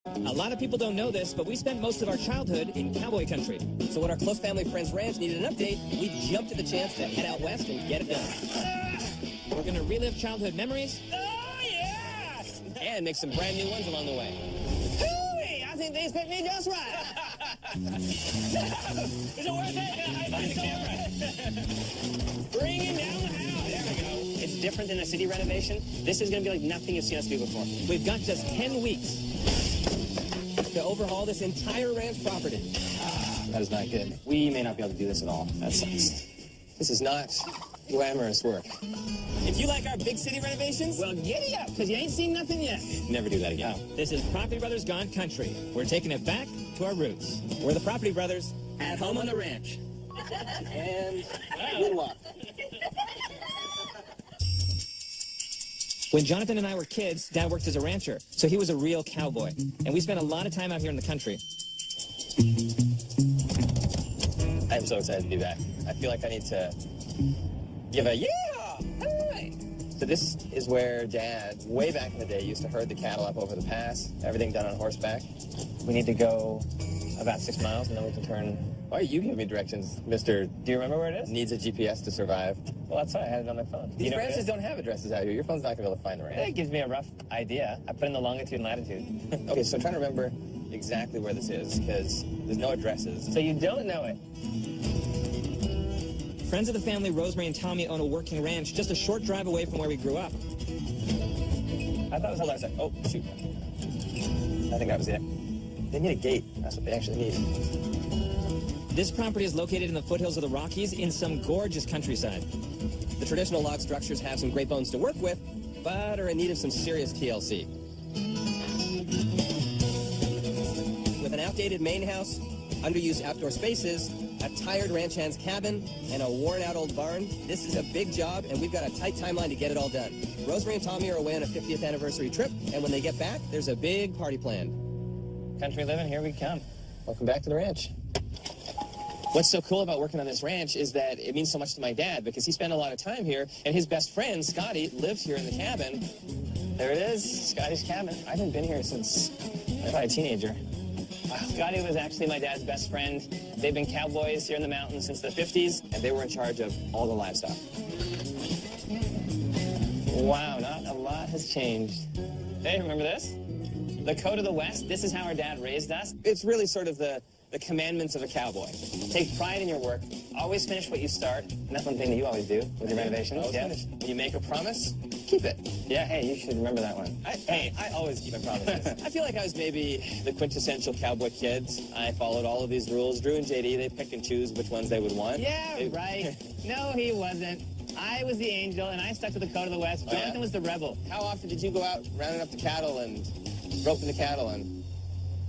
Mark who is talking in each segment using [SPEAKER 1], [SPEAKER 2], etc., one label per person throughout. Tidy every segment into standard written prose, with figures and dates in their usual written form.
[SPEAKER 1] A lot of people don't know this, but we spent most of our childhood in cowboy country. So when our close family friend's ranch needed an update, we jumped at the chance to head out west and get it done. We're going to relive childhood memories.
[SPEAKER 2] Oh, yes!
[SPEAKER 1] And make some brand new ones along the way.
[SPEAKER 2] Hooey! I think they fit me just right. Is it worth it? High five the camera. Bringing down the house. There we go. It's different than a city renovation. This is going to be like nothing you've seen us do before.
[SPEAKER 1] We've got just 10 weeks to overhaul this entire ranch property.
[SPEAKER 2] That is not good. We may not be able to do this at all. That sucks.
[SPEAKER 1] This is not glamorous work. If you like our big city renovations,
[SPEAKER 2] Well, giddy up, because you ain't seen nothing yet.
[SPEAKER 1] never do that again. This is Property Brothers Gone Country. We're taking it back to our roots. We're the Property Brothers at home on the ranch. And good luck. When Jonathan and I were kids, Dad worked as a rancher, so he was a real cowboy. And we spent a lot of time out here in the country.
[SPEAKER 3] I'm so excited to be back. I feel like I need to give a yeah! Hey! So this is where Dad, way back in the day, used to herd the cattle up over the pass, everything done on horseback. We need to go about 6 miles, and then we can turn... Why are you giving me directions, Mr.
[SPEAKER 2] Do you remember where it is?
[SPEAKER 3] Needs a GPS to survive?
[SPEAKER 2] Well, that's why I had it on my phone.
[SPEAKER 3] These
[SPEAKER 2] You know where it
[SPEAKER 3] ranches
[SPEAKER 2] is?
[SPEAKER 3] don't have addresses out here. Your phone's not going to be able to find the ranch.
[SPEAKER 2] It gives me a rough idea. I put in the longitude and latitude.
[SPEAKER 3] Okay, so I'm trying to remember exactly where this is, because there's no addresses.
[SPEAKER 2] So you don't know it.
[SPEAKER 1] Friends of the family, Rosemary and Tommy, own a working ranch just a short drive away from where we grew up.
[SPEAKER 3] I thought it was, hold on a second. Oh, shoot. I think that was it. They need a gate. That's what they actually need.
[SPEAKER 1] This property is located in the foothills of the Rockies in some gorgeous countryside. The traditional log structures have some great bones to work with, but are in need of some serious TLC. With an outdated main house, underused outdoor spaces, a tired ranch hand's cabin, and a worn-out old barn, this is a big job, and we've got a tight timeline to get it all done. Rosemary and Tommy are away on a 50th anniversary trip, and when they get back, there's a big party planned.
[SPEAKER 2] Country living, here we come.
[SPEAKER 3] Welcome back to the ranch.
[SPEAKER 1] What's so cool about working on this ranch is that it means so much to my dad because he spent a lot of time here, and his best friend, Scotty, lives here in the cabin.
[SPEAKER 2] There it is, Scotty's cabin. I haven't been here since I was a teenager. Wow. Scotty was actually my dad's best friend. They've been cowboys here in the mountains since the 50s,
[SPEAKER 3] And they were in charge of all the livestock.
[SPEAKER 2] Wow, not a lot has changed. Hey, remember this? The code of the West, this is how our dad raised us.
[SPEAKER 1] It's really sort of the commandments of a cowboy.
[SPEAKER 2] Take pride in your work. Always finish what you start. And that's one thing that you always do with your renovations.
[SPEAKER 3] Always
[SPEAKER 2] Yeah.
[SPEAKER 3] finish. When you make a promise, keep it.
[SPEAKER 2] Yeah, hey, you should remember that one.
[SPEAKER 3] I always keep my promises.
[SPEAKER 1] I feel like I was maybe the quintessential cowboy kid. I followed all of these rules. Drew and JD, they pick and choose which ones they would want.
[SPEAKER 2] Yeah, right. No, he wasn't. I was the angel, and I stuck to the code of the West.
[SPEAKER 3] Oh, yeah?
[SPEAKER 2] Jonathan was the rebel.
[SPEAKER 3] How often did you go out rounding up the cattle and roping the cattle and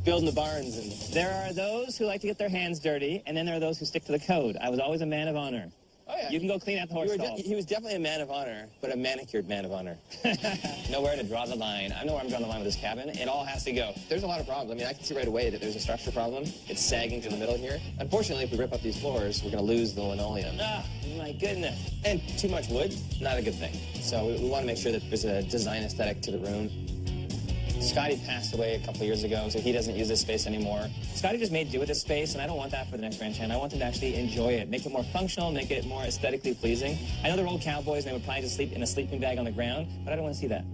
[SPEAKER 3] building the barns? And
[SPEAKER 2] There are those who like to get their hands dirty, and then there are those who stick to the code. I was always a man of honor.
[SPEAKER 3] oh yeah,
[SPEAKER 2] You can go clean out the horse stalls.
[SPEAKER 3] he was definitely a man of honor, but a manicured man of honor.
[SPEAKER 2] Nowhere to draw the line. I know where I'm drawing the line with this cabin. It all has to go.
[SPEAKER 3] There's a lot of problems. I mean, I can see right away that there's a structure problem. It's sagging to the middle here. Unfortunately, if we rip up these floors, we're going to lose the linoleum.
[SPEAKER 2] Ah, my goodness.
[SPEAKER 3] And too much wood, not a good thing. So we want to make sure that there's a design aesthetic to the room.
[SPEAKER 2] Scotty passed away a couple of years ago, so he doesn't use this space anymore. Scotty just made do with this space, and I don't want that for the next ranch hand. I want them to actually enjoy it, make it more functional, make it more aesthetically pleasing. I know they're old cowboys, and they would probably just sleep in a sleeping bag on the ground, but I don't want to see that.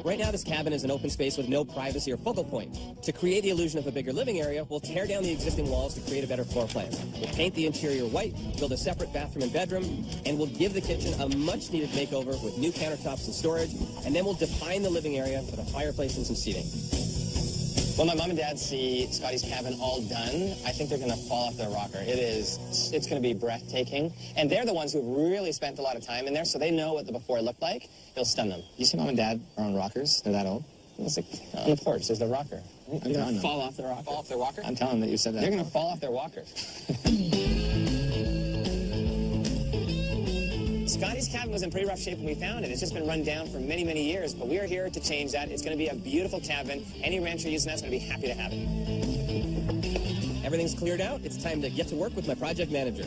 [SPEAKER 1] Right now, this cabin is an open space with no privacy or focal point. To create the illusion of a bigger living area, we'll tear down the existing walls to create a better floor plan. We'll paint the interior white, build a separate bathroom and bedroom, and we'll give the kitchen a much-needed makeover with new countertops and storage, and then we'll define the living area with a fireplace and some seating.
[SPEAKER 3] When my mom and dad see Scotty's cabin all done, I think they're going to fall off their rocker. It's going to be breathtaking. And they're the ones who've really spent a lot of time in there, so they know what the before looked like. It'll stun them. You see Mom and Dad are on rockers? They're that old? It's like on the porch, there's their rocker.
[SPEAKER 2] They're going to fall off the rocker.
[SPEAKER 3] Fall off their walker?
[SPEAKER 2] I'm telling them that you said that.
[SPEAKER 3] They're going to fall off their walkers.
[SPEAKER 2] Scotty's cabin was in pretty rough shape when we found it. It's just been run down for many, many years, but we are here to change that. It's going to be a beautiful cabin. Any rancher using that's going to be happy to have it.
[SPEAKER 1] Everything's cleared out. It's time to get to work with my project manager.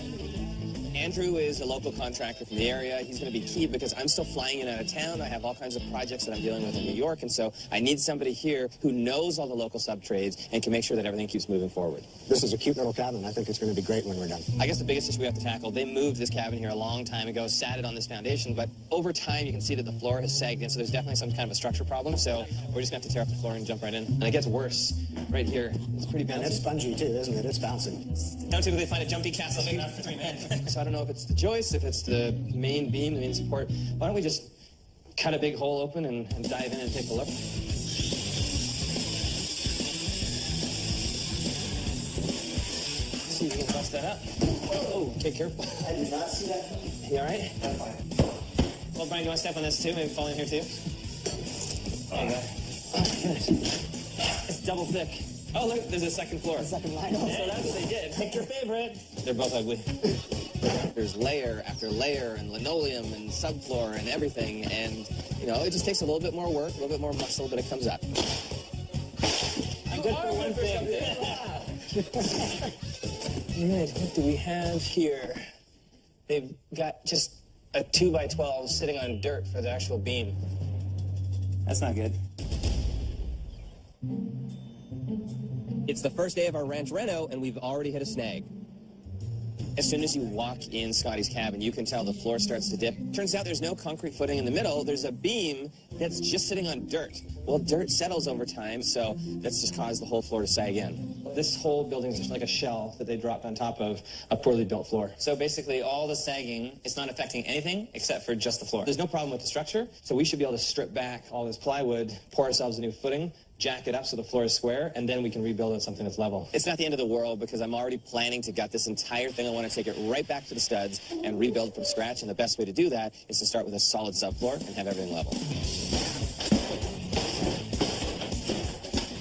[SPEAKER 3] Andrew is a local contractor from the area. He's going to be key because I'm still flying in and out of town. I have all kinds of projects that I'm dealing with in New York, and so I need somebody here who knows all the local sub-trades and can make sure that everything keeps moving forward.
[SPEAKER 4] This is a cute little cabin. I think it's going to be great when we're done.
[SPEAKER 3] I guess the biggest issue we have to tackle, they moved this cabin here a long time ago, sat it on this foundation, but over time you can see that the floor has sagged in, so there's definitely some kind of a structure problem, so we're just going to have to tear up the floor and jump right in. And it gets worse right here. It's pretty bouncy.
[SPEAKER 4] And it's spongy too, isn't it? It's bouncing.
[SPEAKER 2] Don't typically find a jumpy castle big enough for 3 men.
[SPEAKER 3] So I don't know if it's the joist, if it's the main beam, the main support. Why don't we just cut a big hole open and dive in and take a look? See if we can bust that up. Oh, okay, careful.
[SPEAKER 4] I did not see that.
[SPEAKER 3] You all right?
[SPEAKER 4] I'm fine.
[SPEAKER 2] Well, Brian, you want to step on this too? Maybe fall in here too? There you go. It's double thick. Oh, look, there's a second floor.
[SPEAKER 4] The second line.
[SPEAKER 2] So that's what they did. Pick your favorite. They're both ugly.
[SPEAKER 3] There's layer after layer and linoleum and subfloor and everything, and, you know, it just takes a little bit more work, a little bit more muscle, but it comes up.
[SPEAKER 2] I'm good for one thing. All right, what do we have here? They've got just a 2x12 sitting on dirt for the actual beam. That's not good.
[SPEAKER 1] It's the first day of our ranch reno, and we've already hit a snag.
[SPEAKER 3] As soon as you walk in Scotty's cabin, you can tell the floor starts to dip. Turns out there's no concrete footing in the middle. There's a beam that's just sitting on dirt. Well, dirt settles over time, so that's just caused the whole floor to sag in.
[SPEAKER 2] This whole building is just like a shell that they dropped on top of a poorly built floor. So basically, all the sagging, it's not affecting anything except for just the floor. There's no problem with the structure, so we should be able to strip back all this plywood, pour ourselves a new footing, jack it up so the floor is square, and then we can rebuild it something that's level.
[SPEAKER 3] It's not the end of the world because I'm already planning to gut this entire thing. I want to take it right back to the studs and rebuild from scratch, and the best way to do that is to start with a solid subfloor and have everything level.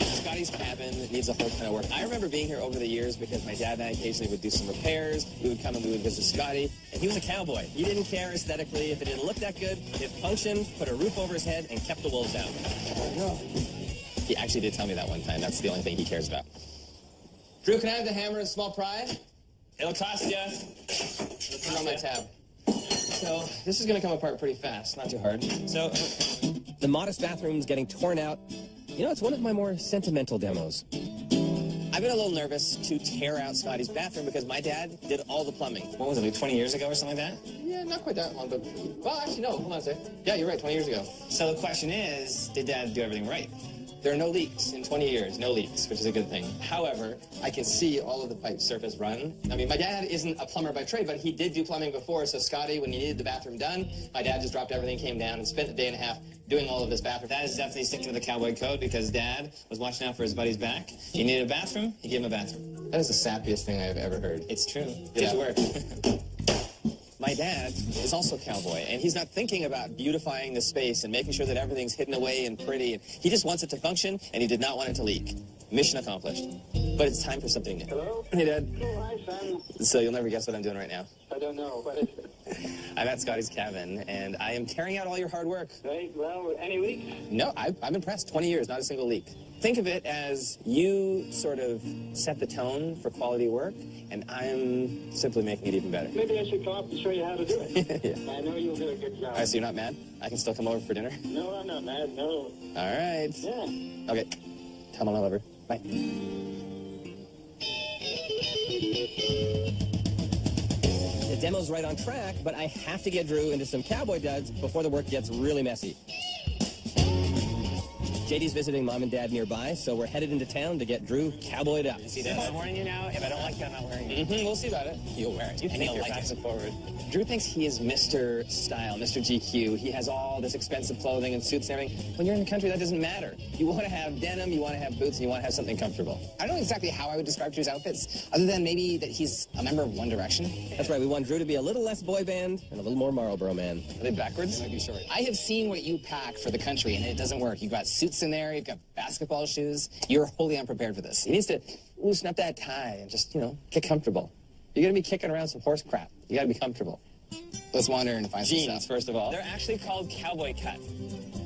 [SPEAKER 3] Scotty's cabin needs a whole ton of work. I remember being here over the years because my dad and I occasionally would do some repairs. We would come and we would visit Scotty, and he was a cowboy. He didn't care aesthetically if it didn't look that good. It functioned, put a roof over his head, and kept the wolves out. He actually did tell me that one time. That's the only thing he cares about. Drew, can I have the hammer and small pry?
[SPEAKER 2] It'll cost you.
[SPEAKER 3] Turn on my tab. So this is going to come apart pretty fast, not too hard.
[SPEAKER 2] So,
[SPEAKER 1] The modest bathroom's getting torn out. You know, it's one of my more sentimental demos.
[SPEAKER 3] I've been a little nervous to tear out Scotty's bathroom because my dad did all the plumbing.
[SPEAKER 2] what was it, like 20 years ago or something like that?
[SPEAKER 3] Yeah, not quite that long, but... Well, actually, no. Hold on a second. Yeah, you're right, 20 years ago.
[SPEAKER 2] So the question is, did Dad do everything right?
[SPEAKER 3] There are no leaks in 20 years, no leaks, which is a good thing. However, I can see all of the pipe surface run. I mean, my dad isn't a plumber by trade, but he did do plumbing before, so Scotty, when he needed the bathroom done, my dad just dropped everything, came down, and spent a day and a half doing all of this bathroom.
[SPEAKER 2] That is definitely sticking to the cowboy code because Dad was watching out for his buddy's back. He needed a bathroom, he gave him a bathroom.
[SPEAKER 3] That is the sappiest thing I've ever heard.
[SPEAKER 2] It's true.
[SPEAKER 3] Yeah.
[SPEAKER 2] It work.
[SPEAKER 3] My dad is also a cowboy, and he's not thinking about beautifying the space and making sure that everything's hidden away and pretty. He just wants it to function, and he did not want it to leak. Mission accomplished. But it's time for something new.
[SPEAKER 5] Hello?
[SPEAKER 3] Hey, Dad.
[SPEAKER 5] Oh, hi, son.
[SPEAKER 3] So you'll never guess what I'm doing right now.
[SPEAKER 5] I don't know. What is it?
[SPEAKER 3] I'm at Scotty's cabin, and I am carrying out all your hard work.
[SPEAKER 5] Right, well, any leaks?
[SPEAKER 3] No, I'm impressed. 20 years, not a single leak. Think of it as you sort of set the tone for quality work, and I'm simply making it even better.
[SPEAKER 5] Maybe I should come up and show you how to do it.
[SPEAKER 3] Yeah.
[SPEAKER 5] I know you'll do a good job.
[SPEAKER 3] All right, so you're not mad? I can still come over for dinner?
[SPEAKER 5] No, I'm not mad, no.
[SPEAKER 3] All right.
[SPEAKER 5] Yeah.
[SPEAKER 3] Okay. Tell my lover. Bye.
[SPEAKER 1] The demo's right on track, but I have to get Drew into some cowboy duds before the work gets really messy. JD's visiting Mom and Dad nearby, so we're headed into town to get Drew cowboyed up.
[SPEAKER 2] See that? I'm warning you now. If I don't like it, I'm not wearing it.
[SPEAKER 3] We'll see about it.
[SPEAKER 2] You'll wear it.
[SPEAKER 3] You
[SPEAKER 2] and
[SPEAKER 3] think
[SPEAKER 2] you'll
[SPEAKER 3] you're
[SPEAKER 2] like
[SPEAKER 3] fast
[SPEAKER 2] it.
[SPEAKER 3] and forward. Drew thinks he is Mr. Style, Mr. GQ. He has all this expensive clothing and suits and everything. When you're in the country, that doesn't matter. You want to have denim, you want to have boots, and you want to have something comfortable.
[SPEAKER 6] I don't know exactly how I would describe Drew's outfits, other than maybe that he's a member of One Direction.
[SPEAKER 1] That's right, we want Drew to be a little less boy band and a little more Marlboro Man.
[SPEAKER 3] Are they backwards? Might be short.
[SPEAKER 6] I have seen what you pack for the country, and it doesn't work. You've got suits in there, you've got basketball shoes. You're wholly unprepared for this.
[SPEAKER 3] He needs to loosen up that tie and just, get comfortable. You're going to be kicking around some horse crap. You got to be comfortable.
[SPEAKER 6] Let's wander and find some
[SPEAKER 3] Jeans,
[SPEAKER 6] stuff.
[SPEAKER 3] first of all.
[SPEAKER 2] They're actually called cowboy cut.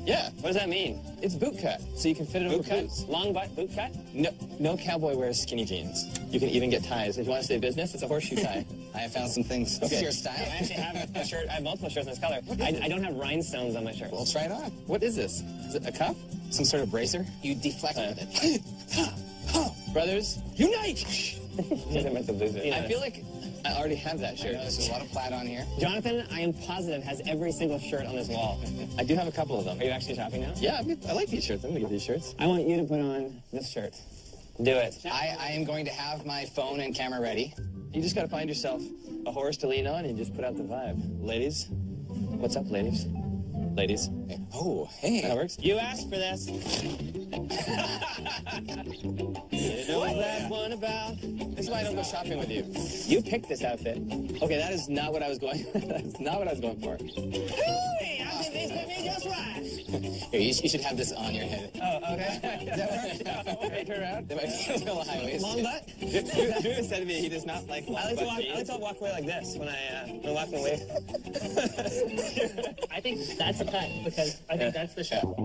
[SPEAKER 3] Yeah.
[SPEAKER 2] What does that mean?
[SPEAKER 3] It's boot cut, so you can fit it
[SPEAKER 2] Boot
[SPEAKER 3] over
[SPEAKER 2] cut?
[SPEAKER 3] boots.
[SPEAKER 2] Long butt boot cut?
[SPEAKER 3] No cowboy wears skinny jeans. You can even get ties. If you want to stay business, it's a horseshoe tie.
[SPEAKER 6] I have found some things. This is your
[SPEAKER 2] I
[SPEAKER 6] style.
[SPEAKER 2] actually have a shirt. I have multiple shirts in this color. I don't have rhinestones on my shirt.
[SPEAKER 6] Well, try it on.
[SPEAKER 3] What is this? Is it a cuff?
[SPEAKER 6] Some sort of bracer. You deflect with it.
[SPEAKER 3] Brothers, unite!
[SPEAKER 2] I meant to lose it.
[SPEAKER 3] I feel like I already have that shirt.
[SPEAKER 6] There's a lot of plaid on here.
[SPEAKER 2] Jonathan, I am positive, has every single shirt on this wall.
[SPEAKER 3] I do have a couple of them.
[SPEAKER 2] Are you actually shopping now?
[SPEAKER 3] Yeah, I like these shirts. I'm gonna get these shirts.
[SPEAKER 2] I want you to put on this shirt. Do it.
[SPEAKER 6] I am going to have my phone and camera ready.
[SPEAKER 3] You just gotta find yourself a horse to lean on and just put out the vibe. Ladies, what's up, ladies? Ladies.
[SPEAKER 6] Oh, hey.
[SPEAKER 3] That works.
[SPEAKER 2] You asked for this.
[SPEAKER 3] You know what that one about? This is why I don't go shopping with you.
[SPEAKER 2] You picked this outfit.
[SPEAKER 3] Okay, that is not what I was going. That's not what I was going for.
[SPEAKER 2] Hey, I think these fit me just right.
[SPEAKER 6] Here, you should have this on your head.
[SPEAKER 2] Oh, okay.
[SPEAKER 3] Okay, turn around.
[SPEAKER 6] They might be a little high waist.
[SPEAKER 2] Long butt?
[SPEAKER 3] Drew said to me he does not like long
[SPEAKER 2] I like
[SPEAKER 3] butt
[SPEAKER 2] to walk away like this when I'm walking away. I think that's a cut because I think that's the show.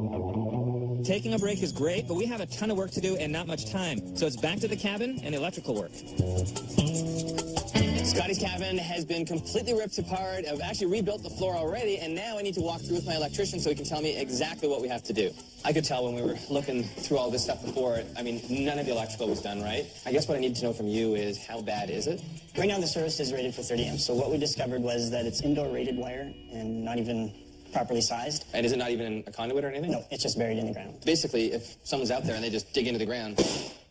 [SPEAKER 7] Taking a break is great, but we have a ton of work to do and not much time. So it's back to the cabin and electrical work.
[SPEAKER 3] Scotty's cabin has been completely ripped apart. I've actually rebuilt the floor already, and now I need to walk through with my electrician so he can tell me exactly what we have to do. I could tell when we were looking through all this stuff before, I mean, none of the electrical was done right. I guess what I need to know from you is how bad is it?
[SPEAKER 4] Right now the service is rated for 30 amps. So what we discovered was that it's indoor rated wire and not even properly sized.
[SPEAKER 3] And is it not even a conduit or anything?
[SPEAKER 4] No, it's just buried in the ground.
[SPEAKER 3] Basically, if someone's out there and they just dig into the ground,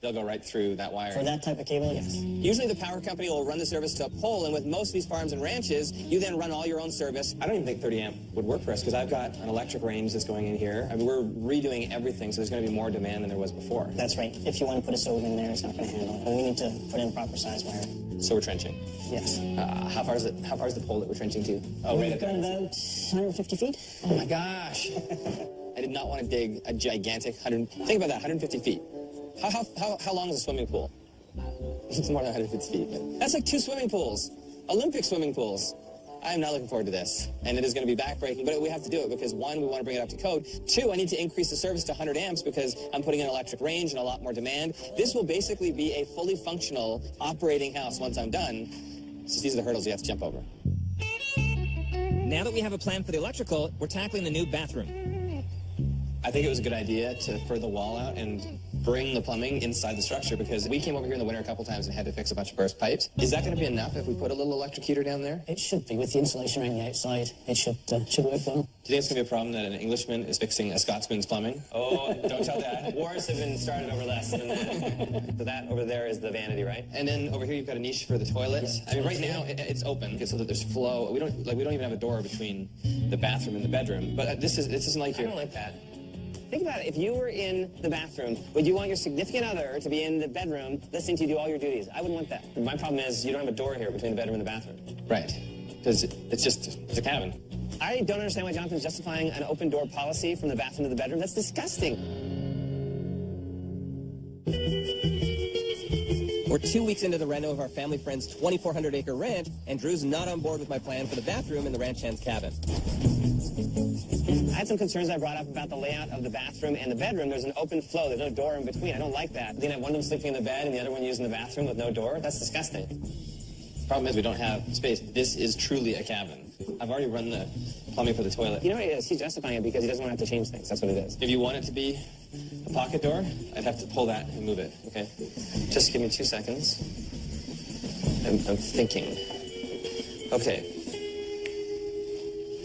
[SPEAKER 3] they'll go right through that wire.
[SPEAKER 4] For that type of cable, yes.
[SPEAKER 3] Usually the power company will run the service to a pole, and with most of these farms and ranches, you then run all your own service. I don't even think 30 amp would work for us because I've got an electric range that's going in here. I mean, we're redoing everything, so there's going to be more demand than there was before.
[SPEAKER 4] That's right. If you want to put a stove in there, it's not going to handle it. And we need to put in proper size wire.
[SPEAKER 3] So we're trenching.
[SPEAKER 4] Yes.
[SPEAKER 3] How far is the pole that we're trenching to? Oh, right
[SPEAKER 4] We've
[SPEAKER 3] up
[SPEAKER 4] got
[SPEAKER 3] there.
[SPEAKER 4] about 150 feet.
[SPEAKER 3] Oh my gosh. I did not want to dig a gigantic 100, think about that, 150 feet. How long is a swimming pool? It's more than 150 feet. But that's like 2 swimming pools, Olympic swimming pools. I am not looking forward to this, and it is going to be backbreaking, but we have to do it because 1, we want to bring it up to code. 2, I need to increase the service to 100 amps because I'm putting in electric range and a lot more demand. This will basically be a fully functional operating house once I'm done. So these are the hurdles you have to jump over.
[SPEAKER 7] Now that we have a plan for the electrical, we're tackling the new bathroom.
[SPEAKER 3] I think it was a good idea to further the wall out and bring the plumbing inside the structure because we came over here in the winter a couple times and had to fix a bunch of burst pipes. Is that going to be enough if we put a little electric heater down there?
[SPEAKER 4] It should be. With the insulation around the outside, it should work well.
[SPEAKER 3] Do you think it's going to be a problem that an Englishman is fixing a Scotsman's plumbing?
[SPEAKER 2] Oh, don't tell Dad. Wars have been started over less than that. So that over there is the vanity, right?
[SPEAKER 3] And then over here you've got a niche for the toilet. I mean, right now it's open so that there's flow. We don't even have a door between the bathroom and the bedroom. But this isn't like
[SPEAKER 2] I
[SPEAKER 3] your.
[SPEAKER 2] don't like that. Think about it. If you were in the bathroom, would you want your significant other to be in the bedroom listening to you do all your duties? I wouldn't want that. My problem is you don't have a door here between the bedroom and the bathroom.
[SPEAKER 3] Right. Because it's a cabin.
[SPEAKER 2] I don't understand why Jonathan's justifying an open door policy from the bathroom to the bedroom. That's disgusting.
[SPEAKER 1] We're 2 weeks into the reno of our family friend's 2,400-acre ranch, and Drew's not on board with my plan for the bathroom in the ranch hand's cabin.
[SPEAKER 2] I had some concerns I brought up about the layout of the bathroom and the bedroom. There's an open flow. There's no door in between. I don't like that. Then I have one of them sleeping in the bed and the other one using the bathroom with no door. That's disgusting.
[SPEAKER 3] Problem is we don't have space. This is truly a cabin. I've already run the plumbing for the toilet.
[SPEAKER 2] You know what it is? He's justifying it because he doesn't want to have to change things. That's what it is.
[SPEAKER 3] If you want it to be a pocket door, I'd have to pull that and move it, okay? Just give me 2 seconds. I'm thinking. Okay.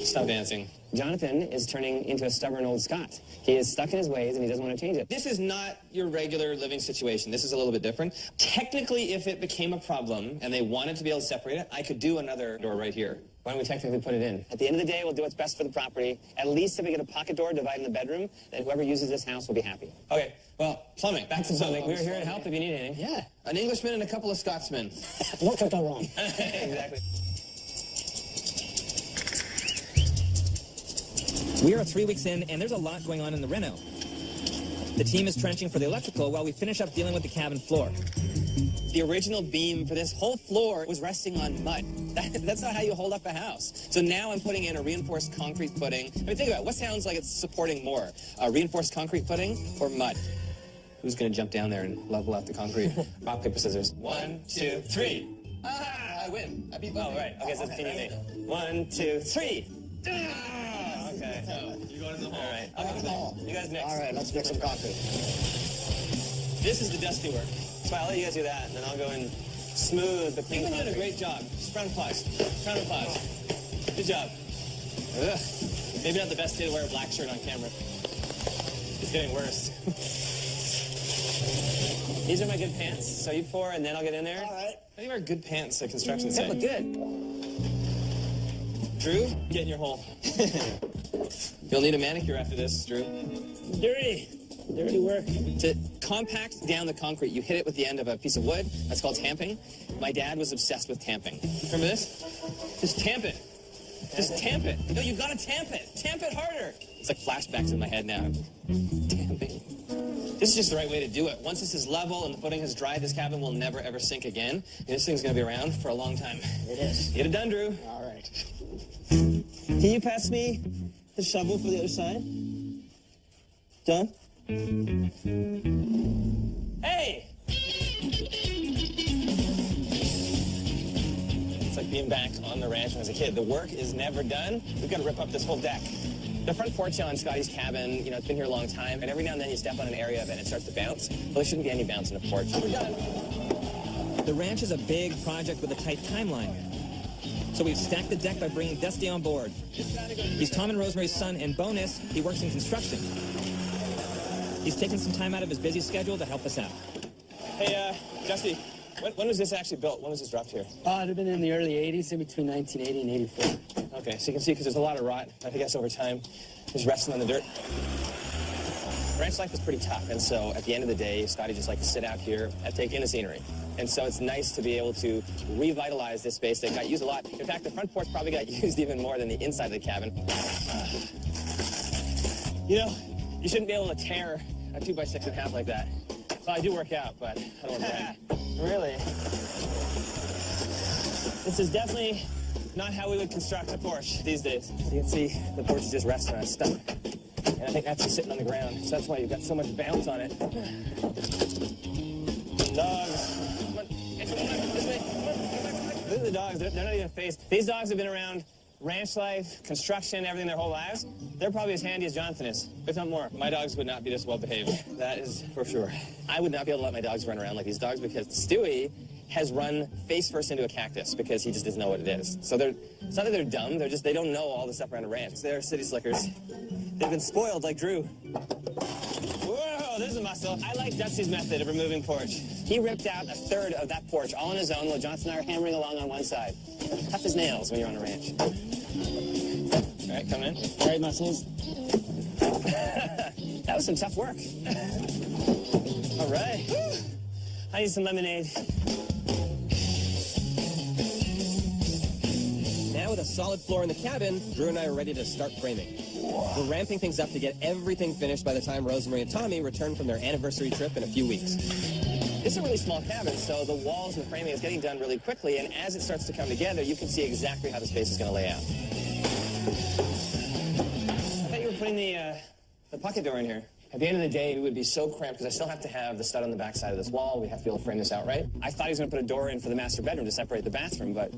[SPEAKER 3] Stop dancing.
[SPEAKER 2] Jonathan is turning into a stubborn old Scot. He is stuck in his ways and he doesn't want to change it.
[SPEAKER 3] This is not your regular living situation. This is a little bit different. Technically, if it became a problem and they wanted to be able to separate it, I could do another door right here.
[SPEAKER 2] Why don't we technically put it in? At the end of the day, we'll do what's best for the property. At least if we get a pocket door dividing the bedroom, then whoever uses this house will be happy.
[SPEAKER 3] Okay, well, plumbing.
[SPEAKER 2] Back to plumbing. We're here to help if you need anything.
[SPEAKER 3] Yeah, an Englishman and a couple of Scotsmen.
[SPEAKER 4] What could go wrong?
[SPEAKER 2] Exactly.
[SPEAKER 7] We are 3 weeks in, and there's a lot going on in the reno. The team is trenching for the electrical while we finish up dealing with the cabin floor.
[SPEAKER 2] The original beam for this whole floor was resting on mud. That's not how you hold up a house. So now I'm putting in a reinforced concrete footing. I mean, think about it. What sounds like it's supporting more? A reinforced concrete footing or mud? Who's going to jump down there and level out the concrete? Rock, paper, scissors. 1, 2, 3. Ah, I win. I beat both. Oh, right. Okay, so it's team me. 1, 2, 3. Ah, okay. You're going in the hole. All right. I'll go in the hole. You guys next.
[SPEAKER 4] All right, let's mix some concrete.
[SPEAKER 2] This is the dusty work. So I'll let you guys do that, and then I'll go and smooth the clean. You've been doing a great job. Just round of applause. Round of applause. Good job. Ugh. Maybe not the best day to wear a black shirt on camera. It's getting worse. These are my good pants. So you pour, and then I'll get in there.
[SPEAKER 4] All right.
[SPEAKER 2] How do you wear good pants at construction
[SPEAKER 6] They
[SPEAKER 2] site?
[SPEAKER 6] look good.
[SPEAKER 2] Drew, get in your hole. You'll need a manicure after this, Drew. Dirty. Dirty work. To compact down the concrete, you hit it with the end of a piece of wood. That's called tamping. My dad was obsessed with tamping. Remember this? Just tamp it. Just tamp it. No, you gotta tamp it. Tamp it harder. It's like flashbacks in my head now. Tamping. This is just the right way to do it. Once this is level and the footing has dried, this cabin will never ever sink again. And this thing's gonna be around for a long time.
[SPEAKER 4] It is.
[SPEAKER 2] Get it done, Drew.
[SPEAKER 4] All right.
[SPEAKER 2] Can you pass me the shovel for the other side? Done? Hey! It's like being back on the ranch when I was a kid. The work is never done. We've got to rip up this whole deck. The front porch on Scotty's cabin, you know, it's been here a long time, and every now and then you step on an area of it and it starts to bounce. Well, there shouldn't be any bounce in a porch. We're done.
[SPEAKER 7] The ranch is a big project with a tight timeline. So we've stacked the deck by bringing Dusty on board. He's Tom and Rosemary's son, and bonus, he works in construction. He's taken some time out of his busy schedule to help us out.
[SPEAKER 2] Hey, Dusty, when was this actually built? When was this dropped here?
[SPEAKER 8] It'd have been in the early 80s, in between 1980 and 84.
[SPEAKER 2] Okay, so you can see, because there's a lot of rot, I guess, over time. Just resting on the dirt. Ranch life is pretty tough, and so at the end of the day, Scotty just likes to sit out here and take in the scenery. And so it's nice to be able to revitalize this space that got used a lot. In fact, the front porch probably got used even more than the inside of the cabin. You know, you shouldn't be able to tear a 2x6 in half like that. Well, I do work out, but I don't want to brag. Really? This is definitely not how we would construct a porch these days. You can see the porch is just resting on its stomach. And I think that's just sitting on the ground. So that's why you've got so much bounce on it. Dogs. Come on. Hey, come on. This way. Come on. Look at the dogs. They're not even phased. These dogs have been around ranch life, construction, everything their whole lives. They're probably as handy as Jonathan is, if not more. My dogs would not be this well behaved. That is for sure. I would not be able to let my dogs run around like these dogs because Stewie has run face first into a cactus because he just doesn't know what it is. So it's not that they're dumb, they don't know all the stuff around a ranch. They're city slickers. They've been spoiled like Drew. Whoa, there's a muscle. I like Dusty's method of removing porch. He ripped out a third of that porch all on his own while Johnson and I are hammering along on one side. Tough as nails when you're on a ranch. All right, come in.
[SPEAKER 4] All right, muscles.
[SPEAKER 2] That was some tough work. All right. I need some lemonade.
[SPEAKER 1] Now with a solid floor in the cabin, Drew and I are ready to start framing. We're ramping things up to get everything finished by the time Rosemary and Tommy return from their anniversary trip in a few weeks.
[SPEAKER 2] This is a really small cabin, so the walls and the framing is getting done really quickly, and as it starts to come together, you can see exactly how the space is going to lay out. I thought you were putting the pocket door in here. At the end of the day, it would be so cramped because I still have to have the stud on the back side of this wall. We have to be able to frame this out right. I thought he was going to put a door in for the master bedroom to separate the bathroom, but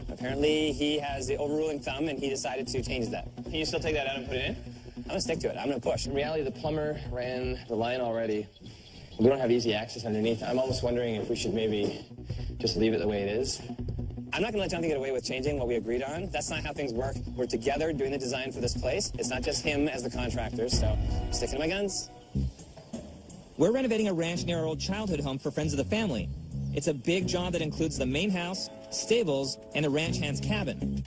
[SPEAKER 2] apparently he has the overruling thumb and he decided to change that. Can you still take that out and put it in? I'm going to stick to it. I'm going to push. In reality, the plumber ran the line already. We don't have easy access underneath. I'm almost wondering if we should maybe just leave it the way it is. I'm not going to let Jonathan get away with changing what we agreed on. That's not how things work. We're together doing the design for this place. It's not just him as the contractor, so I'm sticking to my guns.
[SPEAKER 7] We're renovating a ranch near our old childhood home for friends of the family. It's a big job that includes the main house, stables, and the ranch hand's cabin.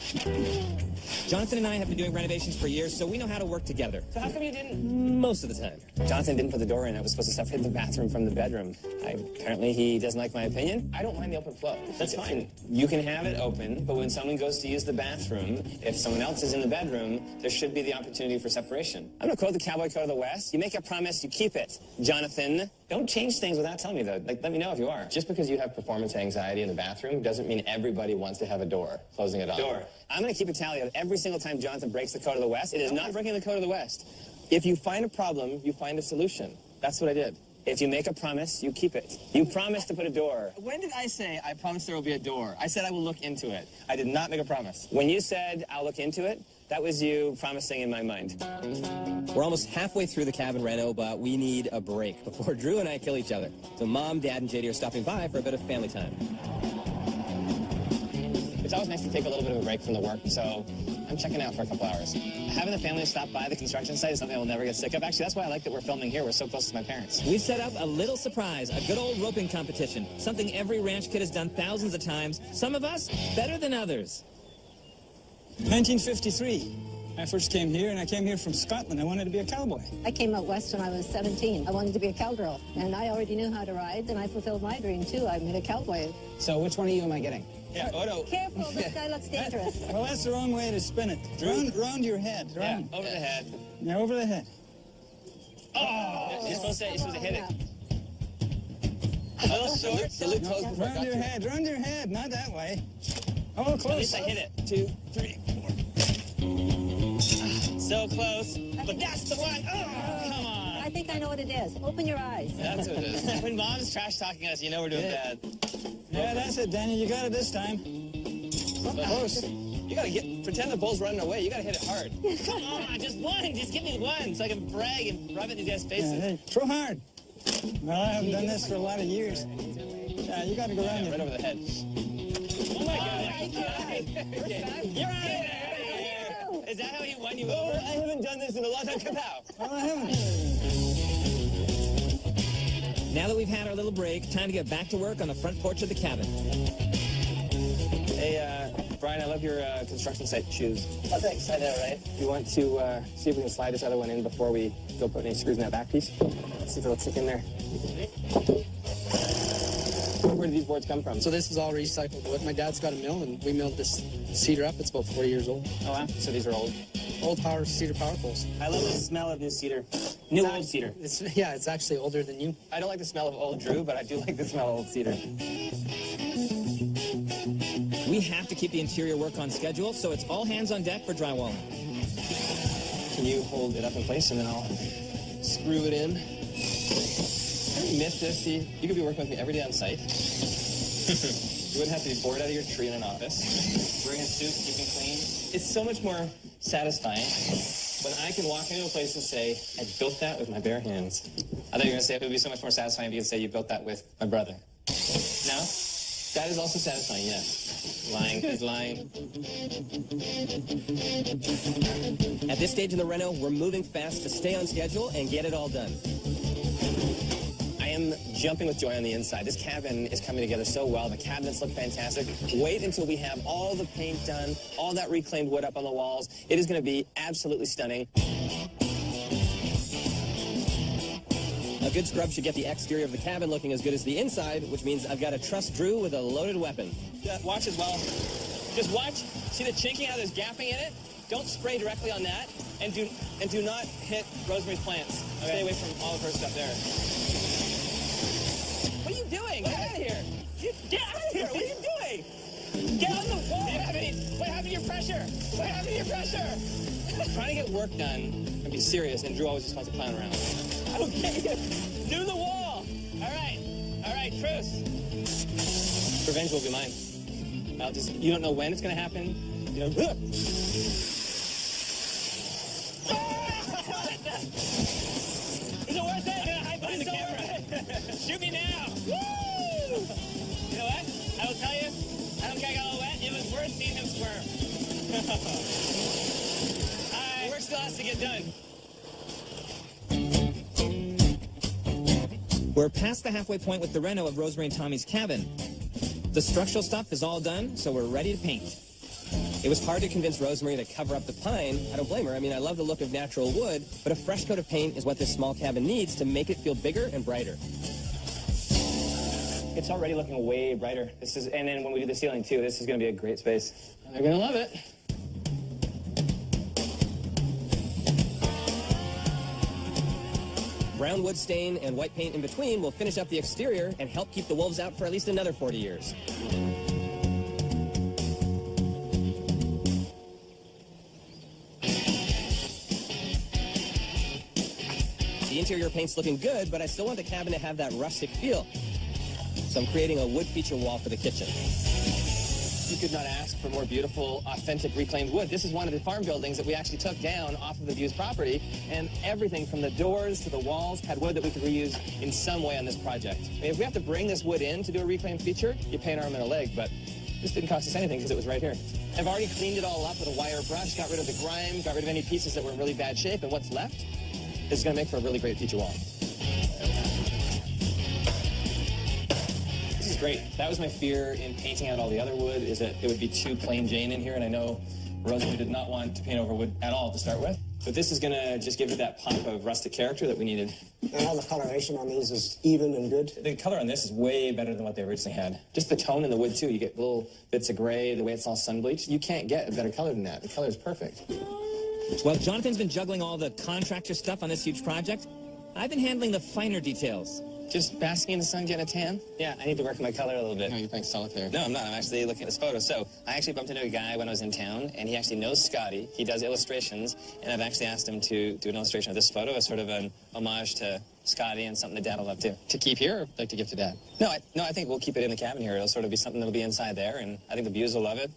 [SPEAKER 7] Jonathan and I have been doing renovations for years, so we know how to work together.
[SPEAKER 2] So how come you didn't?
[SPEAKER 1] Most of the time.
[SPEAKER 3] Jonathan didn't put the door in. It was supposed to separate the bathroom from the bedroom. Apparently he doesn't like my opinion. I don't mind the open flow.
[SPEAKER 2] That's fine.
[SPEAKER 3] You can have it open, but when someone goes to use the bathroom, if someone else is in the bedroom, there should be the opportunity for separation. I'm gonna quote the Cowboy Code of the West. You make a promise, you keep it. Jonathan, don't change things without telling me, though. Like, let me know if you are. Just because you have performance anxiety in the bathroom doesn't mean everybody wants to have a door closing it off.
[SPEAKER 2] Door.
[SPEAKER 3] I'm gonna keep a tally of every single time Jonathan breaks the Code of the West. It is not breaking the Code of the West. If you find a problem, you find a solution. That's what I did. If you make a promise, you keep it. You promised to put a door.
[SPEAKER 2] When did I say I promise there will be a door? I said I will look into it. I did not make a promise.
[SPEAKER 3] When you said, I'll look into it, that was you promising in my mind.
[SPEAKER 1] We're almost halfway through the cabin reno, but we need a break before Drew and I kill each other. So Mom, Dad, and JD are stopping by for a bit of family time.
[SPEAKER 3] It's always nice to take a little bit of a break from the work, so I'm checking out for a couple hours. Having the family stop by the construction site is something I will never get sick of. Actually, that's why I like that we're filming here. We're so close to my parents.
[SPEAKER 7] We've set up a little surprise, a good old roping competition, something every ranch kid has done thousands of times, some of us better than others.
[SPEAKER 9] 1953. I first came here, and I came here from Scotland. I wanted to be a cowboy.
[SPEAKER 10] I came out west when I was 17. I wanted to be a cowgirl, and I already knew how to ride, and I fulfilled my dream, too. I made a cowboy.
[SPEAKER 6] So which one of you am I getting?
[SPEAKER 2] Yeah, Odo.
[SPEAKER 10] Careful, this guy looks dangerous.
[SPEAKER 9] Well, that's the wrong way to spin it. Round your head.
[SPEAKER 2] Yeah,
[SPEAKER 9] Round.
[SPEAKER 2] over the head.
[SPEAKER 9] Yeah, over the head.
[SPEAKER 2] Oh! You're supposed to hit it. A little short.
[SPEAKER 3] It looked close before I got
[SPEAKER 9] Round your
[SPEAKER 3] to
[SPEAKER 9] head. Round your head. Not that way. Oh,
[SPEAKER 2] At
[SPEAKER 9] close.
[SPEAKER 2] least I hit it. 2, 3, 4. So close. But that's the one. Oh, come on.
[SPEAKER 10] I think I know what it is. Open your eyes.
[SPEAKER 2] That's what it is. When Mom's trash talking us, you know we're doing bad.
[SPEAKER 9] Yeah, that's it, Danny. You got it this time.
[SPEAKER 2] Close. You gotta pretend the bull's running away. You gotta hit it hard. Come on, just one. Just give me one so I can brag and rub it in these guys' faces.
[SPEAKER 9] Yeah, hey, throw hard. Well, I haven't done this for a lot of years. Yeah, you got to go around
[SPEAKER 2] Right
[SPEAKER 9] it.
[SPEAKER 2] over the head. Oh my God. You're out of there. Is that how he won you over?
[SPEAKER 3] I haven't done this in a long time. Kapow.
[SPEAKER 9] Well, I haven't.
[SPEAKER 7] Now that we've had our little break, time to get back to work on the front porch of the cabin.
[SPEAKER 3] Hey, Brian, I love your construction site shoes.
[SPEAKER 2] Oh, thanks. I know, right?
[SPEAKER 3] You want to see if we can slide this other one in before we go put any screws in that back piece? Let's see if it'll stick in there. Where did these boards come from?
[SPEAKER 8] So this is all recycled wood. My dad's got a mill, and we milled this cedar up. It's about 40 years old.
[SPEAKER 3] Oh, wow. So these are old.
[SPEAKER 8] Old cedar power poles.
[SPEAKER 2] I love the smell of new cedar. New old cedar.
[SPEAKER 8] It's actually older than you.
[SPEAKER 3] I don't like the smell of old Drew, but I do like the smell of old cedar.
[SPEAKER 7] We have to keep the interior work on schedule, so it's all hands on deck for drywalling.
[SPEAKER 3] Can you hold it up in place and then I'll screw it in? I miss this. See, you could be working with me every day on site. You wouldn't have to be bored out of your tree in an office. Wearing a suit, keeping clean. It's so much more satisfying when I can walk into a place and say, I built that with my bare hands. I thought you were going to say it would be so much more satisfying if you could say you built that with my brother. No? That is also satisfying, yes. Lying, he's lying.
[SPEAKER 1] At this stage in the reno, we're moving fast to stay on schedule and get it all done.
[SPEAKER 3] I am jumping with joy on the inside. This cabin is coming together so well. The cabinets look fantastic. Wait until we have all the paint done, all that reclaimed wood up on the walls. It is going to be absolutely stunning.
[SPEAKER 1] A good scrub should get the exterior of the cabin looking as good as the inside, which means I've got to trust Drew with a loaded weapon.
[SPEAKER 2] Watch as well. Just watch. See the chinking, how there's gapping in it? Don't spray directly on that, and do not hit Rosemary's plants. Okay. Stay away from all of her stuff there. What are you doing? Get out of here! Get out of here! What are you doing? Get on the wall! What happened to your pressure? What happened to your pressure?
[SPEAKER 3] Trying to get work done and be serious, and Drew always just wants to clown around.
[SPEAKER 2] Okay, do the wall. All right, truce.
[SPEAKER 3] Revenge will be mine. You don't know when it's going to happen. You know.
[SPEAKER 2] Is it worth it? Hide behind the camera. Shoot me now. Woo! You know what? I will tell you, I don't care I got all wet. It was worth seeing him squirm. Work still has to get done.
[SPEAKER 1] We're
[SPEAKER 7] We're past the halfway point with the reno of Rosemary and Tommy's cabin. The structural stuff is all done, so we're ready to paint.
[SPEAKER 1] It was hard to convince Rosemary to cover up the pine. I don't blame her. I mean, I love the look of natural wood, but a fresh coat of paint is what this small cabin needs to make it feel bigger and brighter.
[SPEAKER 2] It's already looking way brighter. And then when we do the ceiling too, this is going to be a great space. They're going to love it.
[SPEAKER 1] Brown wood stain and white paint in between will finish up the exterior and help keep the wolves out for at least another 40 years. The interior paint's looking good, but I still want the cabin to have that rustic feel. So I'm creating a wood feature wall for the kitchen.
[SPEAKER 3] You could not ask for more beautiful, authentic reclaimed wood. This is one of the farm buildings that we actually took down off of the View's property, and everything from the doors to the walls had wood that we could reuse in some way on this project. I mean, if we have to bring this wood in to do a reclaimed feature, you pay an arm and a leg, but this didn't cost us anything because it was right here. I've already cleaned it all up with a wire brush, got rid of the grime, got rid of any pieces that were in really bad shape, and what's left is going to make for a really great feature wall.
[SPEAKER 2] This is great. That was my fear in painting out all the other wood, is that it would be too plain Jane in here, and I know Rosemary did not want to paint over wood at all to start with. But this is going to just give it that pop of rustic character that we needed.
[SPEAKER 4] And all the coloration on these is even and good.
[SPEAKER 2] The color on this is way better than what they originally had. Just the tone in the wood, too. You get little bits of gray, the way it's all sun-bleached. You can't get a better color than that. The color is perfect.
[SPEAKER 7] Well, Jonathan's been juggling all the contractor stuff on this huge project. I've been handling the finer details.
[SPEAKER 3] Just basking in the sun, getting a tan?
[SPEAKER 2] Yeah, I need to work my color a little bit.
[SPEAKER 3] No, you're playing solitaire.
[SPEAKER 2] No, I'm not. I'm actually looking at this photo. So I actually bumped into a guy when I was in town, and he actually knows Scotty. He does illustrations, and I've actually asked him to do an illustration of this photo as sort of an homage to Scotty and something that Dad will love, too.
[SPEAKER 3] To keep here or like to give to Dad?
[SPEAKER 2] No, I think we'll keep it in the cabin here. It'll sort of be something that'll be inside there, and I think the Views will love it.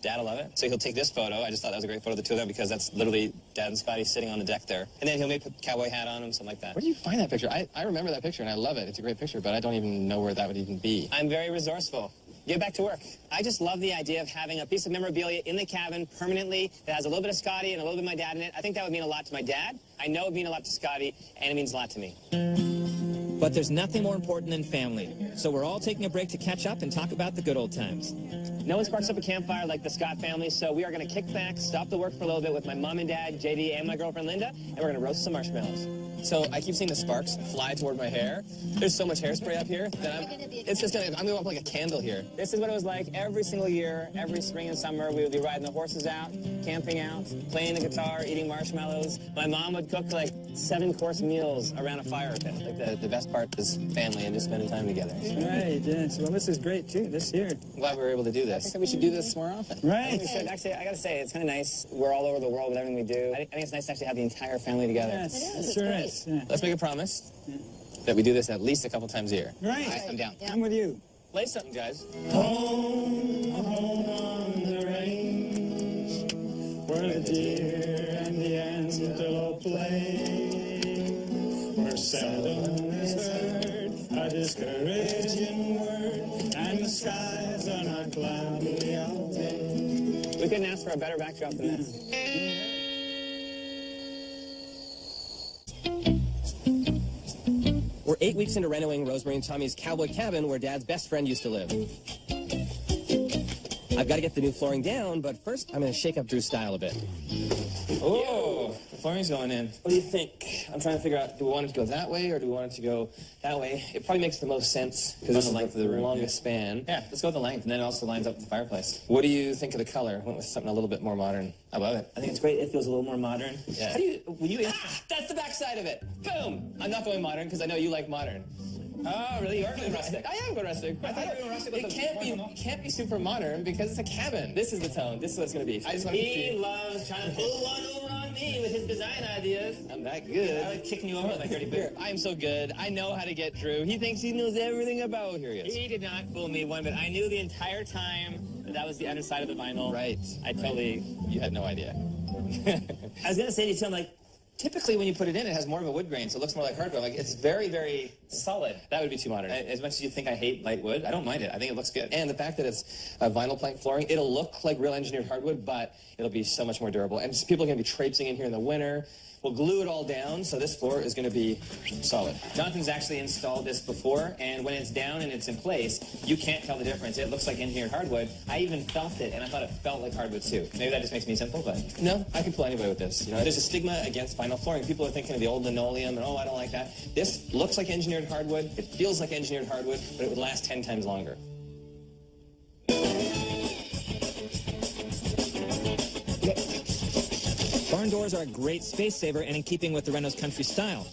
[SPEAKER 2] Dad will love it. So he'll take this photo. I just thought that was a great photo of the two of them because that's literally Dad and Scotty sitting on the deck there. And then he'll maybe put a cowboy hat on him, something like that.
[SPEAKER 3] Where do you find that picture? I remember that picture and I love it. It's a great picture, but I don't even know where that would even be.
[SPEAKER 2] I'm very resourceful. Get back to work. I just love the idea of having a piece of memorabilia in the cabin permanently that has a little bit of Scotty and a little bit of my dad in it. I think that would mean a lot to my dad. I know it would mean a lot to Scotty, and it means a lot to me.
[SPEAKER 7] But there's nothing more important than family. So we're all taking a break to catch up and talk about the good old times.
[SPEAKER 2] No one sparks up a campfire like the Scott family, so we are going to kick back, stop the work for a little bit with my mom and dad, JD, and my girlfriend Linda, and we're going to roast some marshmallows.
[SPEAKER 3] So I keep seeing the sparks fly toward my hair. There's so much hairspray up here that I'm gonna go up like a candle here.
[SPEAKER 2] This is what it was like every single year, every spring and summer. We would be riding the horses out, camping out, playing the guitar, eating marshmallows. My mom would cook like 7-course meals around a fire pit.
[SPEAKER 3] Like the best part is family and just spending time together.
[SPEAKER 9] Right, yes. Well, this is great, too, this year.
[SPEAKER 3] I'm glad we were able to do this. I think that we should do this more often.
[SPEAKER 9] Right.
[SPEAKER 2] Actually, I gotta say, it's kind of nice. We're all over the world with everything we do. I think it's nice to actually have the entire family together.
[SPEAKER 9] Yes, it sure is. Yeah.
[SPEAKER 3] Let's make a promise that we do this at least a couple times a year.
[SPEAKER 9] Right.
[SPEAKER 3] I'm down.
[SPEAKER 9] I'm with you.
[SPEAKER 3] Play something, guys.
[SPEAKER 9] Home on the range, where the deer and the antelope play, where seldom is heard a discouraging word, and the skies are not cloudy all day.
[SPEAKER 2] We couldn't ask for a better backdrop than this.
[SPEAKER 1] We're 8 weeks into renovating Rosemary and Tommy's cowboy cabin where Dad's best friend used to live. I've got to get the new flooring down, but first I'm going to shake up Drew's style a bit.
[SPEAKER 2] Oh, the flooring's going in. What do you think? I'm trying to figure out, do we want it to go that way or do we want it to go that way? It probably makes the most sense because this is like the longest span. Yeah, let's go with the length, and then it also lines up with the fireplace. What do you think of the color? Went with something a little bit more modern. I love it.
[SPEAKER 7] I think it's great. It feels a little more modern.
[SPEAKER 2] Yeah. How do you, when you... that's the backside of it. Boom! I'm not going modern because I know you like modern. Oh, really? You are going rustic. I am going rustic. I thought you were going rustic. It can't be super modern because it's a cabin. This is the tone. This is what it's going to be. I just want to He loves trying to pull one over on me with his design ideas. I'm that good. I was kicking you over like 30 beer.
[SPEAKER 3] I'm so good. I know how to get Drew. He thinks he knows everything about. Here he is.
[SPEAKER 2] He did not fool me one bit. I knew the entire time that was the underside of the vinyl.
[SPEAKER 3] Right.
[SPEAKER 2] I totally...
[SPEAKER 3] You had no idea.
[SPEAKER 2] I was going to say to you, Tim, like, typically when you put it in, it has more of a wood grain, so it looks more like hardwood. Like, it's very, very solid.
[SPEAKER 3] That would be too modern.
[SPEAKER 2] As much as you think I hate light wood, I don't mind it. I think it looks good.
[SPEAKER 3] And the fact that it's vinyl plank flooring, it'll look like real engineered hardwood, but it'll be so much more durable. And people are going to be traipsing in here in the winter. We'll glue it all down, so this floor is going to be solid.
[SPEAKER 2] Jonathan's actually installed this before, and when it's down and it's in place, you can't tell the difference. It looks like engineered hardwood. I even felt it, and I thought it felt like hardwood too. Maybe that just makes me simple, but...
[SPEAKER 3] No, I can fool anybody with this. You know, there's a stigma against vinyl flooring. People are thinking of the old linoleum, and oh, I don't like that. This looks like engineered hardwood. It feels like engineered hardwood, but it would last 10 times longer.
[SPEAKER 7] Barn doors are a great space saver and in keeping with the Renault's country style.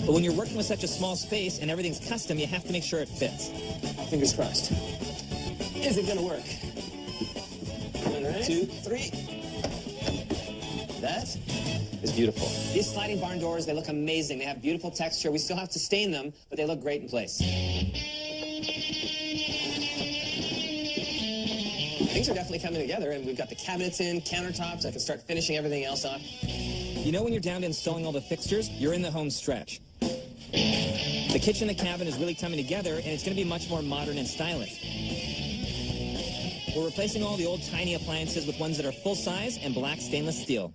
[SPEAKER 7] But when you're working with such a small space and everything's custom, you have to make sure it fits.
[SPEAKER 3] Fingers crossed. Is it gonna work? 1, 2, 3. That is beautiful.
[SPEAKER 2] These sliding barn doors, they look amazing. They have beautiful texture. We still have to stain them, but they look great in place.
[SPEAKER 3] Things are definitely coming together, and we've got the cabinets in, countertops. I can start finishing everything else off.
[SPEAKER 7] You know when you're down to installing all the fixtures, you're in the home stretch. The kitchen and the cabin is really coming together, and it's going to be much more modern and stylish. We're replacing all the old tiny appliances with ones that are full size and black stainless steel.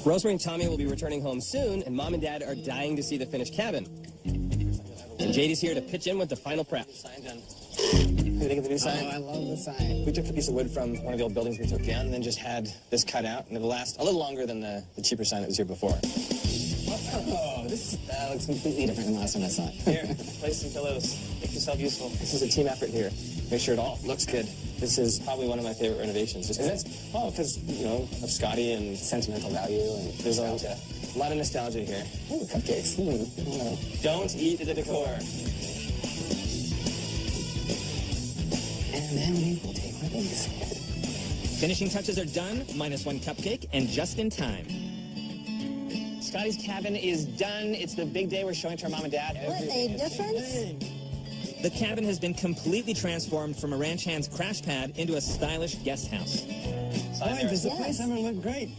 [SPEAKER 1] Rosemary and Tommy will be returning home soon, and Mom and Dad are dying to see the finished cabin. And JD's here to pitch in with the final prep.
[SPEAKER 3] Sign done. What do you think of the new sign?
[SPEAKER 6] Oh, I love the sign.
[SPEAKER 3] We took a piece of wood from one of the old buildings we took down and then just had this cut out, and it'll last a little longer than the cheaper sign that was here before.
[SPEAKER 6] Oh, this looks completely different than the last time I saw it.
[SPEAKER 3] Here, place some pillows. Make yourself useful. This is a team effort here. Make sure it all looks good. This is probably one of my favorite renovations. Just because, you know, of Scotty and
[SPEAKER 6] Sentimental value and
[SPEAKER 3] there's a lot of nostalgia here.
[SPEAKER 6] ooh, cupcakes.
[SPEAKER 3] Don't eat the decor.
[SPEAKER 6] And then we will take one of these.
[SPEAKER 7] Finishing touches are done, minus one cupcake, and just in time.
[SPEAKER 2] Scotty's cabin is done. It's the big day we're showing to our mom and dad.
[SPEAKER 10] What a difference.
[SPEAKER 7] The cabin has been completely transformed from a ranch hand's crash pad into a stylish guest house.
[SPEAKER 9] Boy, does the place ever look great.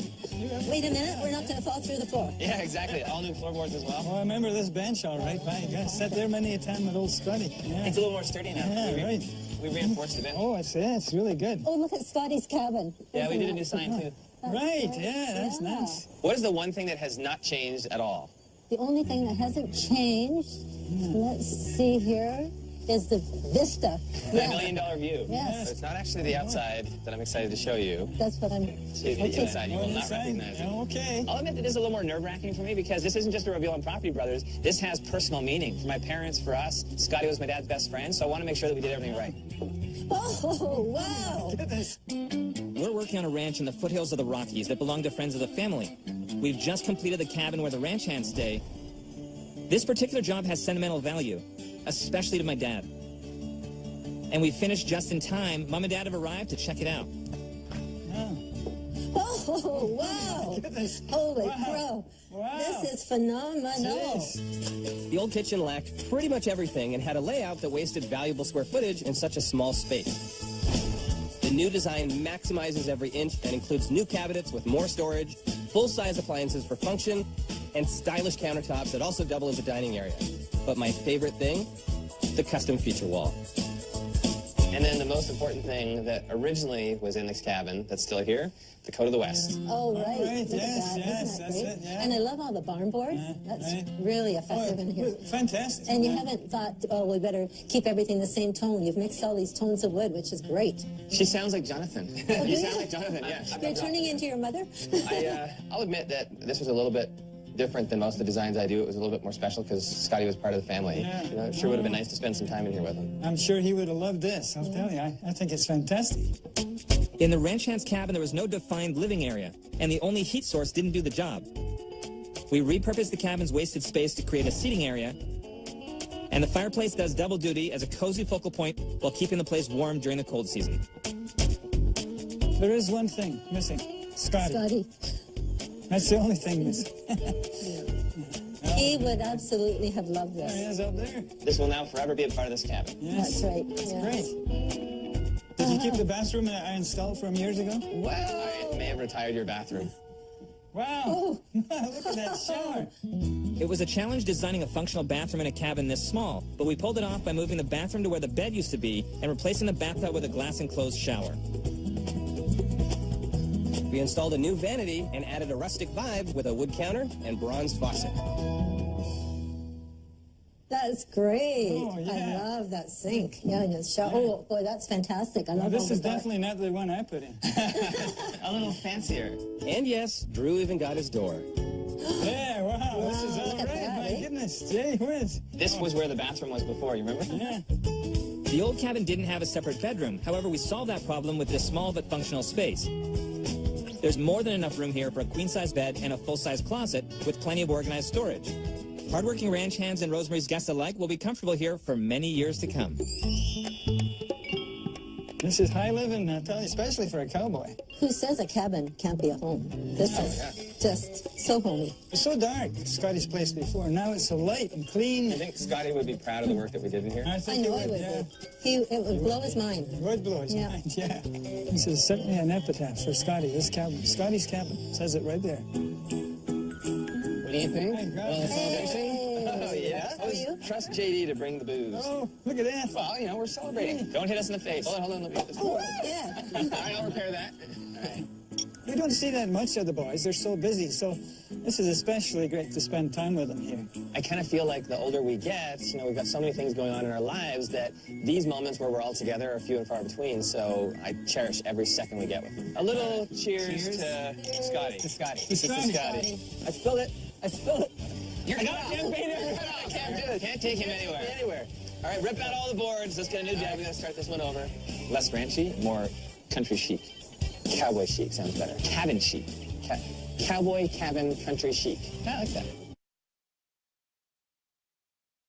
[SPEAKER 10] Wait a minute, we're not going to fall through the floor.
[SPEAKER 2] Yeah, exactly. All new floorboards as well.
[SPEAKER 9] Oh, I remember this bench all right. I sat there many a time with old Scotty. Yeah,
[SPEAKER 2] It's a little more sturdy now.
[SPEAKER 9] yeah right.
[SPEAKER 2] We reinforced the bench.
[SPEAKER 9] Oh, it's really good.
[SPEAKER 10] Oh, look at Scotty's cabin.
[SPEAKER 2] Yeah, we
[SPEAKER 10] Isn't
[SPEAKER 2] did a
[SPEAKER 10] that
[SPEAKER 2] new sign too.
[SPEAKER 9] Right, yeah, that's nice.
[SPEAKER 3] What is the one thing that has not changed at all?
[SPEAKER 10] The only thing that hasn't changed, let's see here, is the vista.
[SPEAKER 3] The
[SPEAKER 10] Yeah.
[SPEAKER 3] $1 million view.
[SPEAKER 10] Yes.
[SPEAKER 3] So it's not actually the outside that I'm excited to show you.
[SPEAKER 10] That's what I'm...
[SPEAKER 3] It's the inside. You will not recognize it.
[SPEAKER 9] Okay.
[SPEAKER 2] I'll admit that this is a little more nerve-wracking for me because this isn't just a reveal on Property Brothers. This has personal meaning for my parents, for us. Scotty was my dad's best friend, so I want to make sure that we did everything right.
[SPEAKER 10] Oh, wow.
[SPEAKER 7] We're working on a ranch in the foothills of the Rockies that belong to friends of the family. We've just completed the cabin where the ranch hands stay. This particular job has sentimental value, especially to my dad. And we finished just in time. Mom and Dad have arrived to check it out.
[SPEAKER 10] Oh, wow. Holy crow.
[SPEAKER 9] Wow.
[SPEAKER 10] This is phenomenal.
[SPEAKER 1] The old kitchen lacked pretty much everything and had a layout that wasted valuable square footage in such a small space. The new design maximizes every inch and includes new cabinets with more storage, full-size appliances for function, and stylish countertops that also double as a dining area. But my favorite thing, the custom feature wall.
[SPEAKER 3] And then the most important thing that originally was in this cabin that's still here, the Code of the West.
[SPEAKER 10] Oh, right.
[SPEAKER 9] Right,
[SPEAKER 10] Look at
[SPEAKER 9] yes,
[SPEAKER 10] that.
[SPEAKER 9] yes,
[SPEAKER 10] Isn't that
[SPEAKER 9] that's
[SPEAKER 10] great?
[SPEAKER 9] it, yeah.
[SPEAKER 10] And I love all the barn board. That's
[SPEAKER 9] right.
[SPEAKER 10] really effective in here.
[SPEAKER 9] Fantastic.
[SPEAKER 10] And you haven't thought, oh, we better keep everything the same tone. You've mixed all these tones of wood, which is great.
[SPEAKER 3] She sounds like Jonathan.
[SPEAKER 10] Oh,
[SPEAKER 3] You
[SPEAKER 10] do
[SPEAKER 3] sound
[SPEAKER 10] you?
[SPEAKER 3] like Jonathan, yes.
[SPEAKER 10] You're turning into your mother?
[SPEAKER 3] I'll admit that this was a little bit different than most of the designs I do. It was a little bit more special because Scotty was part of the family.
[SPEAKER 9] Yeah.
[SPEAKER 3] You know, it sure would have been nice to spend some time in here with him.
[SPEAKER 9] I'm sure he would have loved this. I'll tell you, I think it's fantastic.
[SPEAKER 7] In the ranch hand's cabin, there was no defined living area, and the only heat source didn't do the job. We repurposed the cabin's wasted space to create a seating area, and the fireplace does double duty as a cozy focal point while keeping the place warm during the cold season.
[SPEAKER 9] There is one thing missing. Scotty.
[SPEAKER 10] Scotty.
[SPEAKER 9] That's the only thing missing.
[SPEAKER 10] He would absolutely have loved
[SPEAKER 9] There he
[SPEAKER 10] this.
[SPEAKER 9] is up there.
[SPEAKER 3] This will now forever be a part of this cabin.
[SPEAKER 9] Yes.
[SPEAKER 10] That's right.
[SPEAKER 9] That's
[SPEAKER 10] yeah.
[SPEAKER 9] great. Did you keep the bathroom that I installed from years ago?
[SPEAKER 3] Well, I may have retired your bathroom.
[SPEAKER 9] Wow. Look at that shower.
[SPEAKER 7] It was a challenge designing a functional bathroom in a cabin this small, but we pulled it off by moving the bathroom to where the bed used to be and replacing the bathtub with a glass-enclosed shower.
[SPEAKER 1] We installed a new vanity and added a rustic vibe with a wood counter and bronze faucet.
[SPEAKER 10] That's great.
[SPEAKER 9] Oh, yeah.
[SPEAKER 10] I love that sink. Yeah, and the shower. Oh, boy, that's fantastic. I love
[SPEAKER 9] This
[SPEAKER 10] all
[SPEAKER 9] is
[SPEAKER 10] the dark.
[SPEAKER 9] definitely not the one I put in.
[SPEAKER 6] A little fancier.
[SPEAKER 1] And yes, Drew even got his door.
[SPEAKER 9] Yeah, wow, this is all
[SPEAKER 10] look at
[SPEAKER 9] right.
[SPEAKER 10] that,
[SPEAKER 9] My
[SPEAKER 10] eh?
[SPEAKER 9] goodness, gee whiz.
[SPEAKER 2] This was where the bathroom was before, you remember?
[SPEAKER 9] Yeah.
[SPEAKER 7] The old cabin didn't have a separate bedroom. However, we solved that problem with this small but functional space. There's more than enough room here for a queen-size bed and a full-size closet with plenty of organized storage. Hardworking ranch hands and Rosemary's guests alike will be comfortable here for many years to come.
[SPEAKER 9] This is high living, I tell you, especially for a cowboy.
[SPEAKER 10] Who says a cabin can't be a home? This is just so homey.
[SPEAKER 9] It's so dark, Scotty's place before. Now it's so light and clean.
[SPEAKER 3] I think Scotty would be proud of the work that we did in here.
[SPEAKER 9] I
[SPEAKER 10] I
[SPEAKER 9] think
[SPEAKER 10] know
[SPEAKER 9] he
[SPEAKER 10] it would
[SPEAKER 9] yeah.
[SPEAKER 10] be. It would blow his mind.
[SPEAKER 9] It would blow his
[SPEAKER 10] Yeah.
[SPEAKER 9] mind, yeah. This is certainly an epitaph for Scotty, this cabin. Scotty's cabin, says it right there.
[SPEAKER 6] What do you think?
[SPEAKER 9] My God.
[SPEAKER 6] Well, it's all interesting.
[SPEAKER 3] Oh, yeah?
[SPEAKER 10] How are you?
[SPEAKER 3] Trust JD to bring the booze.
[SPEAKER 9] Oh, look at that.
[SPEAKER 6] Well, you know, we're celebrating.
[SPEAKER 2] Don't hit us in the face.
[SPEAKER 6] Hold on, let me get this.
[SPEAKER 10] Oh, yeah.
[SPEAKER 6] All right, I'll repair that. All right.
[SPEAKER 9] We don't see that much of the boys. They're so busy, so this is especially great to spend time with them here.
[SPEAKER 2] I kind of feel like the older we get, you know, we've got so many things going on in our lives that these moments where we're all together are few and far between, so I cherish every second we get with them. A little cheers to Scotty.
[SPEAKER 6] To Scotty.
[SPEAKER 2] This is to Scotty.
[SPEAKER 1] I spilled it. I spilled it.
[SPEAKER 2] You're not campaigning. I can't do it. Can't take him anywhere. All right, rip out all the boards. Let's get a new deck. We're going to start this one over. Less ranchy, more country chic. Cowboy chic sounds better. Cabin chic. Cowboy, cabin, country chic. I like that.